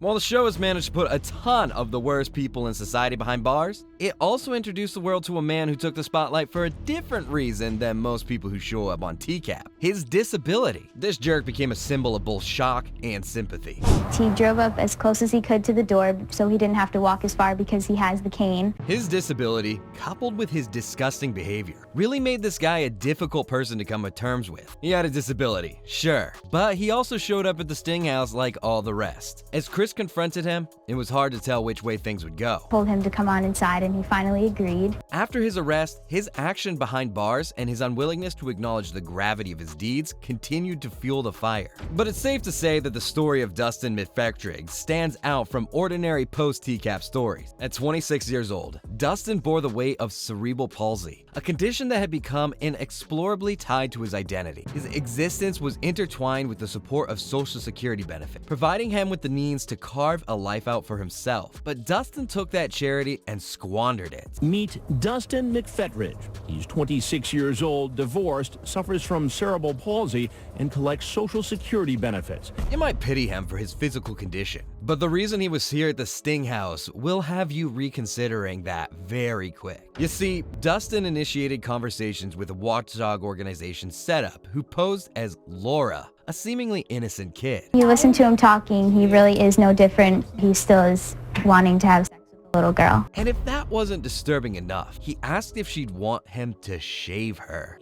While the show has managed to put a ton of the worst people in society behind bars, it also introduced the world to a man who took the spotlight for a different reason than most people who show up on TCAP: his disability. This jerk became a symbol of both shock and sympathy. He drove up as close as he could to the door so he didn't have to walk as far because he has the cane. His disability, coupled with his disgusting behavior, really made this guy a difficult person to come to terms with. He had a disability, sure, but he also showed up at the Sting House like all the rest. As Chris confronted him, it was hard to tell which way things would go. Told him to come on inside and he finally agreed. After his arrest, his action behind bars and his unwillingness to acknowledge the gravity of his deeds continued to fuel the fire. But it's safe to say that the story of Dustin Mfri stands out from ordinary post-TCAP stories. At 26 years old, Dustin bore the weight of cerebral palsy, a condition that had become inexplorably tied to his identity. His existence was intertwined with the support of Social Security benefits, providing him with the means to carve a life out for himself. But Dustin took that charity and squandered it. Meet Dustin Mfri. He's 26 years old, divorced, suffers from cerebral palsy, and collects Social Security benefits. You might pity him for his physical condition, but the reason he was here at the Sting House will have you reconsidering that very quick. You see, Dustin initiated conversations with a watchdog organization Setup, who posed as Laura, a seemingly innocent kid. You listen to him talking, he really is no different. He still is wanting to have sex with a little girl. And if that wasn't disturbing enough, he asked if she'd want him to shave her.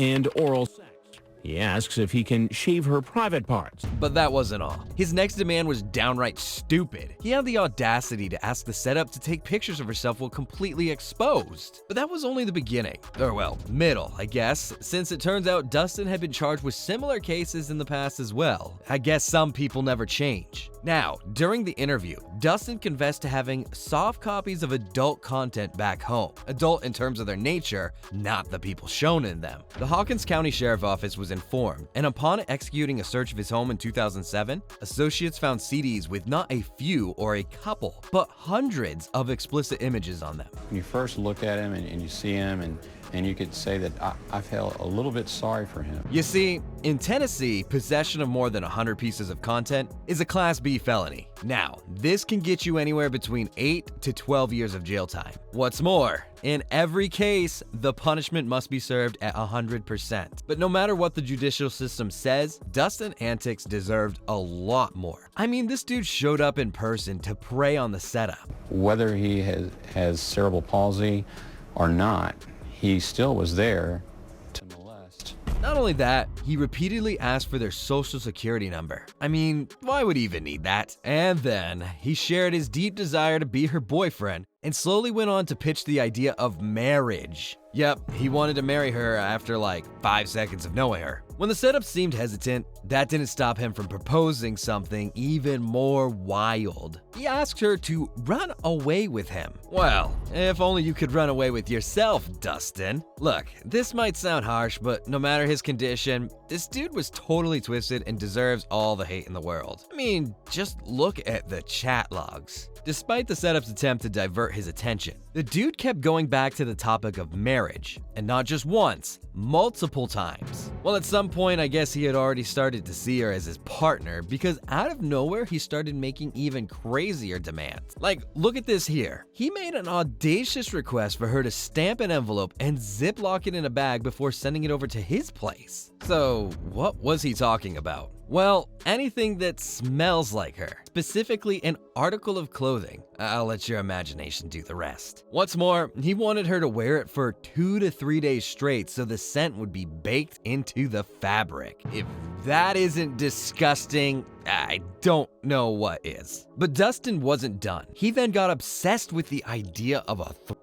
And oral sex. He asks if he can shave her private parts. But that wasn't all. His next demand was downright stupid. He had the audacity to ask the Setup to take pictures of herself while completely exposed. But that was only the beginning. Or well, middle, I guess, since it turns out Dustin had been charged with similar cases in the past as well. I guess some people never change. Now, during the interview, Dustin confessed to having soft copies of adult content back home. Adult in terms of their nature, not the people shown in them. The Hawkins County Sheriff's Office was informed, and upon executing a search of his home in 2007, associates found CDs with not a few or a couple, but hundreds of explicit images on them. When you first look at him and you see him and you could say that I felt a little bit sorry for him. You see, in Tennessee, possession of more than 100 pieces of content is a Class B felony. Now, this can get you anywhere between 8 to 12 years of jail time. What's more, in every case, the punishment must be served at 100%. But no matter what the judicial system says, Dustin antics deserved a lot more. I mean, this dude showed up in person to prey on the Setup. Whether he has cerebral palsy or not, he still was there to molest. Not only that, he repeatedly asked for their Social Security number. I mean, why would he even need that? And then, he shared his deep desire to be her boyfriend and slowly went on to pitch the idea of marriage. Yep, he wanted to marry her after like 5 seconds of knowing her. When the Setup seemed hesitant, that didn't stop him from proposing something even more wild. He asked her to run away with him. Well, if only you could run away with yourself, Dustin. Look, this might sound harsh, but no matter his condition, this dude was totally twisted and deserves all the hate in the world. I mean, just look at the chat logs. Despite the Setup's attempt to divert his attention, the dude kept going back to the topic of marriage, and not just once, multiple times. Well, at some point, I guess he had already started to see her as his partner, because out of nowhere, he started making even crazier demands. Like, look at this here. He made an audacious request for her to stamp an envelope and ziplock it in a bag before sending it over to his place. So, what was he talking about? Well, anything that smells like her, specifically an article of clothing. I'll let your imagination do the rest. What's more, he wanted her to wear it for 2 to 3 days straight so the scent would be baked into the fabric. If that isn't disgusting, I don't know what is. But Dustin wasn't done. He then got obsessed with the idea of a threesome.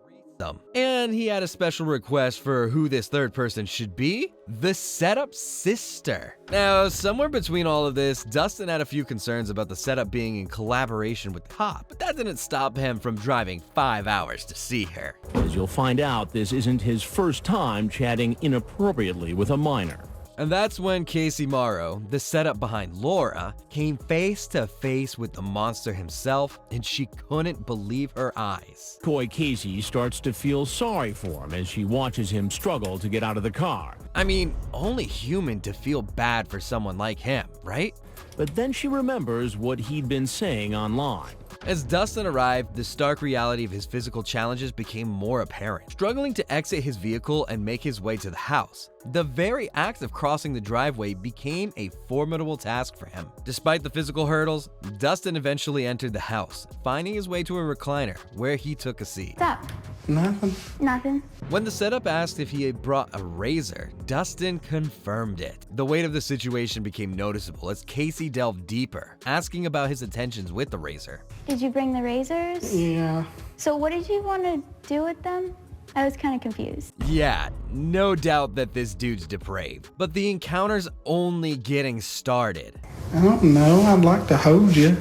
And he had a special request for who this third person should be: the Setup's sister. Now, somewhere between all of this, Dustin had a few concerns about the Setup being in collaboration with the cop, but that didn't stop him from driving 5 hours to see her. As you'll find out, this isn't his first time chatting inappropriately with a minor. And that's when Casey Morrow, the setup behind Laura, came face to face with the monster himself, and she couldn't believe her eyes. Coy Casey starts to feel sorry for him as she watches him struggle to get out of the car. I mean, only human to feel bad for someone like him, right? But then she remembers what he'd been saying online. As Dustin arrived, the stark reality of his physical challenges became more apparent. Struggling to exit his vehicle and make his way to the house, the very act of crossing the driveway became a formidable task for him. Despite the physical hurdles, Dustin eventually entered the house, finding his way to a recliner where he took a seat. What's up? Nothing. Nothing. When the setup asked if he had brought a razor, Dustin confirmed it. The weight of the situation became noticeable as Casey delved deeper, asking about his intentions with the razor. Did you bring the razors? Yeah. So what did you want to do with them? I was kind of confused. Yeah, no doubt that this dude's depraved, but the encounter's only getting started. I don't know. I'd like to hold you.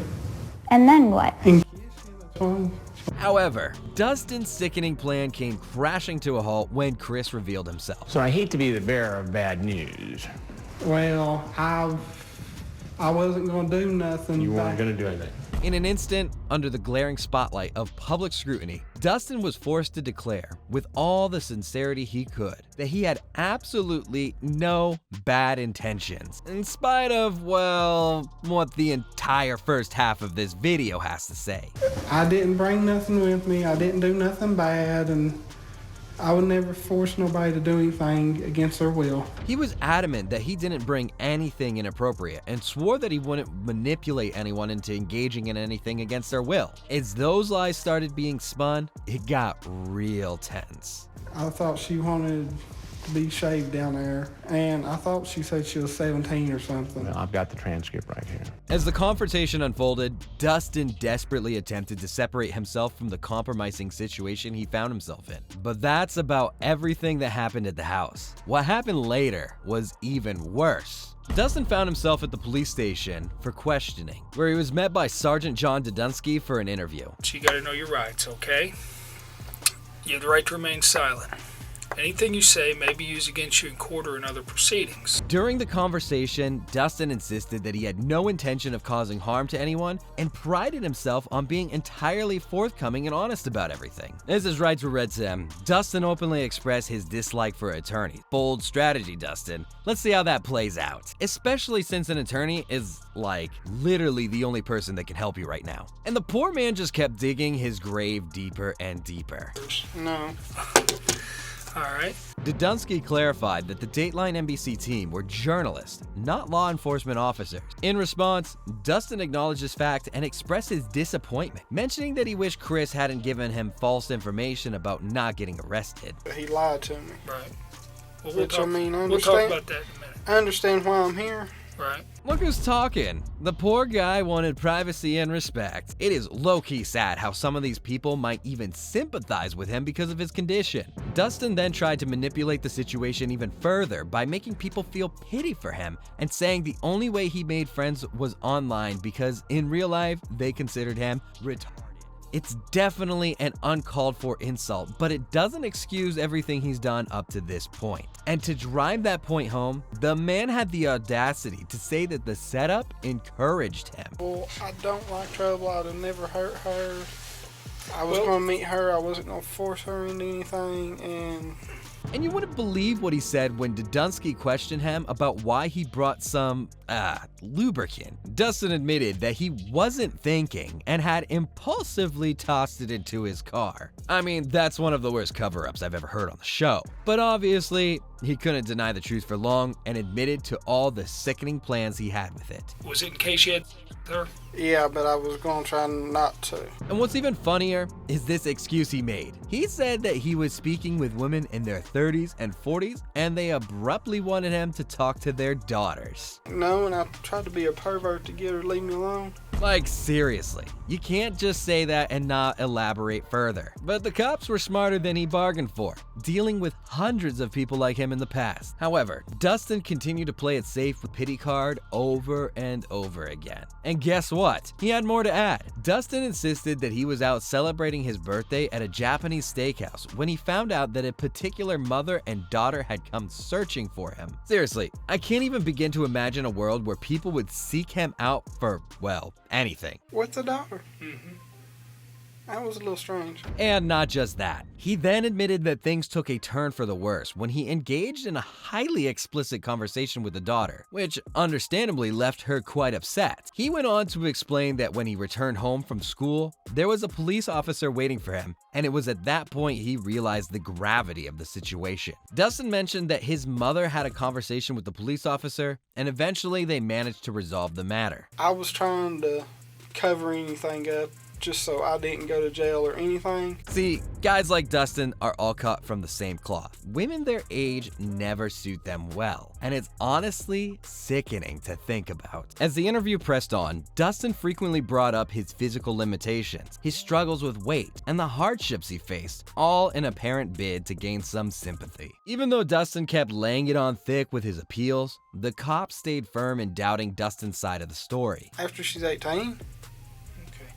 And then what? And kiss you. That's fine. However, Dustin's sickening plan came crashing to a halt when Chris revealed himself. So I hate to be the bearer of bad news. Well, I wasn't going to do nothing. You weren't going to do anything. In an instant, under the glaring spotlight of public scrutiny, Dustin was forced to declare, with all the sincerity he could, that he had absolutely no bad intentions, in spite of, well, what the entire first half of this video has to say. I didn't bring nothing with me. I didn't do nothing bad, and I would never force nobody to do anything against their will. He was adamant that he didn't bring anything inappropriate and swore that he wouldn't manipulate anyone into engaging in anything against their will. As those lies started being spun, it got real tense. I thought she wanted to be shaved down there, and I thought she said she was 17 or something. Well, I've got the transcript right here. As the confrontation unfolded, Dustin desperately attempted to separate himself from the compromising situation he found himself in. But that's about everything that happened at the house. What happened later was even worse. Dustin found himself at the police station for questioning, where he was met by Sergeant John Dudunsky for an interview. So you gotta know your rights, okay? You have the right to remain silent. Anything you say may be used against you in court or in other proceedings. During the conversation, Dustin insisted that he had no intention of causing harm to anyone and prided himself on being entirely forthcoming and honest about everything. As his rights were read to him, Dustin openly expressed his dislike for attorneys. Bold strategy, Dustin. Let's see how that plays out. Especially since an attorney is, like, literally the only person that can help you right now. And the poor man just kept digging his grave deeper and deeper. No. All right. Dudunsky clarified that the Dateline NBC team were journalists, not law enforcement officers. In response, Dustin acknowledged this fact and expressed his disappointment, mentioning that he wished Chris hadn't given him false information about not getting arrested. He lied to me. Right. Well, Which, I mean, I we'll talk understand. about that in a minute. I understand why I'm here. Right. Look who's talking. The poor guy wanted privacy and respect. It is low-key sad how some of these people might even sympathize with him because of his condition. Dustin then tried to manipulate the situation even further by making people feel pity for him and saying the only way he made friends was online because in real life, they considered him retarded. It's definitely an uncalled for insult, but it doesn't excuse everything he's done up to this point. And to drive that point home, the man had the audacity to say that the setup encouraged him. Well, I don't like trouble. I'd have never hurt her. I was going to meet her. I wasn't going to force her into anything, And you wouldn't believe what he said when Dudunsky questioned him about why he brought some, lubricant. Dustin admitted that he wasn't thinking and had impulsively tossed it into his car. I mean, that's one of the worst cover-ups I've ever heard on the show. But obviously, he couldn't deny the truth for long and admitted to all the sickening plans he had with it. Was it in case you had her? Yeah, but I was going to try not to. And what's even funnier is this excuse he made. He said that he was speaking with women in their 30s and 40s, and they abruptly wanted him to talk to their daughters. No, and I tried to be a pervert to get her to leave me alone. Like, seriously. You can't just say that and not elaborate further. But the cops were smarter than he bargained for, dealing with hundreds of people like him in the past. However, Dustin continued to play it safe with pity card over and over again. And guess what? He had more to add. Dustin insisted that he was out celebrating his birthday at a Japanese steakhouse when he found out that a particular mother and daughter had come searching for him. Seriously, I can't even begin to imagine a world where people would seek him out for, well, anything. What's the daughter? That was a little strange. And not just that. He then admitted that things took a turn for the worse when he engaged in a highly explicit conversation with the daughter, which understandably left her quite upset. He went on to explain that when he returned home from school, there was a police officer waiting for him, and it was at that point he realized the gravity of the situation. Dustin mentioned that his mother had a conversation with the police officer, and eventually they managed to resolve the matter. I was trying to cover anything up just so I didn't go to jail or anything. See, guys like Dustin are all cut from the same cloth. Women their age never suit them well, and it's honestly sickening to think about. As the interview pressed on, Dustin frequently brought up his physical limitations, his struggles with weight, and the hardships he faced, all in apparent bid to gain some sympathy. Even though Dustin kept laying it on thick with his appeals, the cops stayed firm in doubting Dustin's side of the story. After she's 18,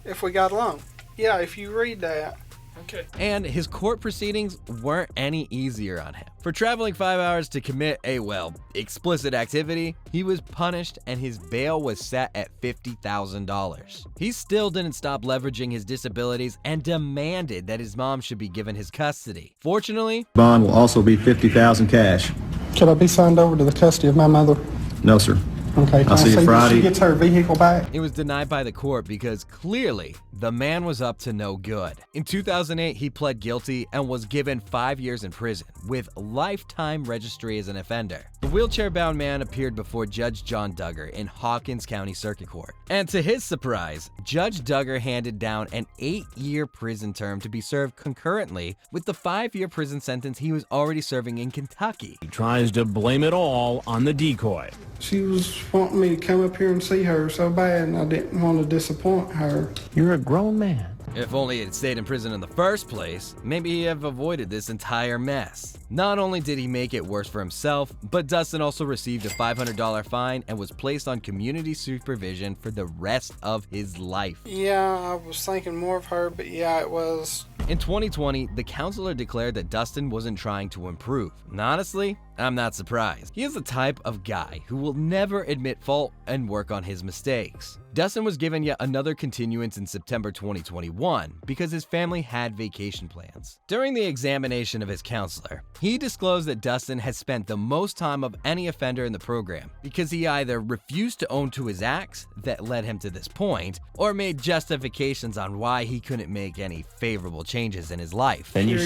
if we got along. Yeah, if you read that. Okay. And his court proceedings weren't any easier on him. For traveling 5 hours to commit a, well, explicit activity, he was punished and his bail was set at $50,000. He still didn't stop leveraging his disabilities and demanded that his mom should be given his custody. Fortunately, Bond will also be $50,000 cash. Should I be signed over to the custody of my mother? No, sir. Okay, I'll see you that Friday. she gets her vehicle back? it was denied by the court because clearly the man was up to no good. In 2008, he pled guilty and was given 5 years in prison with lifetime registry as an offender. The wheelchair-bound man appeared before Judge John Duggar in Hawkins County Circuit Court. And to his surprise, Judge Duggar handed down an 8-year prison term to be served concurrently with the 5-year prison sentence he was already serving in Kentucky. He tries to blame it all on the decoy. She was wanting me to come up here and see her so bad, and I didn't want to disappoint her. You're a grown man. If only he had stayed in prison in the first place, maybe he'd have avoided this entire mess. Not only did he make it worse for himself, but Dustin also received a $500 fine and was placed on community supervision for the rest of his life. Yeah, I was thinking more of her, but yeah, it was. In 2020, the counselor declared that Dustin wasn't trying to improve. And honestly, I'm not surprised. He is the type of guy who will never admit fault and work on his mistakes. Dustin was given yet another continuance in September 2021 because his family had vacation plans. During the examination of his counselor, he disclosed that Dustin has spent the most time of any offender in the program because he either refused to own to his acts that led him to this point or made justifications on why he couldn't make any favorable changes in his life. Then you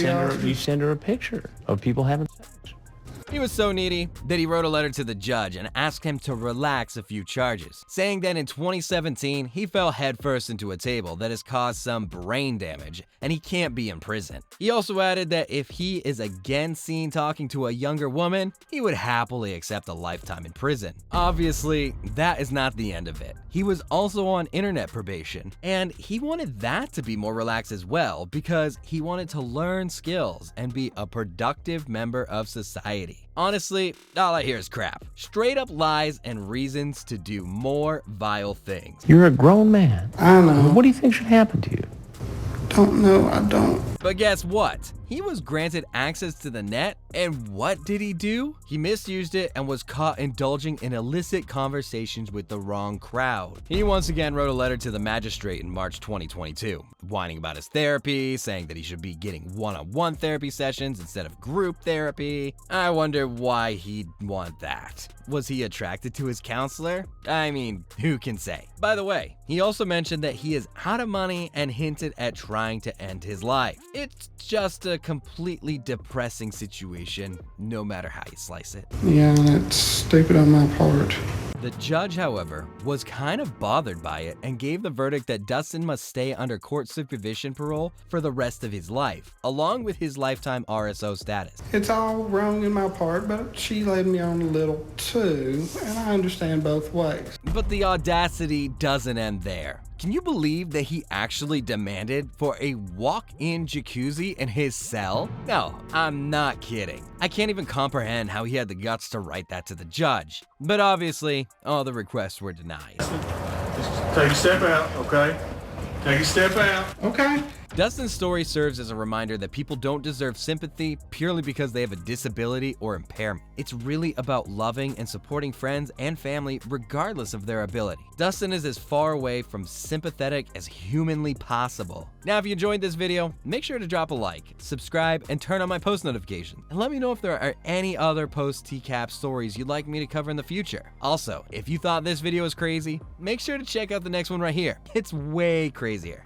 send her a picture of people having sex. He was so needy that he wrote a letter to the judge and asked him to relax a few charges, saying that in 2017 he fell headfirst into a table that has caused some brain damage and he can't be in prison. He also added that if he is again seen talking to a younger woman, he would happily accept a lifetime in prison. Obviously, that is not the end of it. He was also on internet probation, and he wanted that to be more relaxed as well because he wanted to learn skills and be a productive member of society. Honestly, all I hear is crap. Straight up lies and reasons to do more vile things. You're a grown man. I know. What do you think should happen to you? Don't know, I don't. But guess what? He was granted access to the net, and what did he do? He misused it and was caught indulging in illicit conversations with the wrong crowd. He once again wrote a letter to the magistrate in March 2022, whining about his therapy, saying that he should be getting one-on-one therapy sessions instead of group therapy. I wonder why he'd want that. Was he attracted to his counselor? I mean, who can say? By the way, he also mentioned that he is out of money and hinted at trying to end his life. It's just a completely depressing situation, no matter how you slice it. Yeah, that's stupid on my part. The judge, however, was kind of bothered by it and gave the verdict that Dustin must stay under court supervision parole for the rest of his life, along with his lifetime RSO status. It's all wrong in my part, but she led me on a little too, and I understand both ways. But the audacity doesn't end there. Can you believe that he actually demanded for a walk-in jacuzzi in his cell? No, I'm not kidding. I can't even comprehend how he had the guts to write that to the judge. But obviously, all the requests were denied. Just take a step out, okay? Take a step out. Okay. Dustin's story serves as a reminder that people don't deserve sympathy purely because they have a disability or impairment. It's really about loving and supporting friends and family regardless of their ability. Dustin is as far away from sympathetic as humanly possible. Now, if you enjoyed this video, make sure to drop a like, subscribe, and turn on my post notifications. And let me know if there are any other post-TCAP stories you'd like me to cover in the future. Also, if you thought this video was crazy, make sure to check out the next one right here. It's way crazier.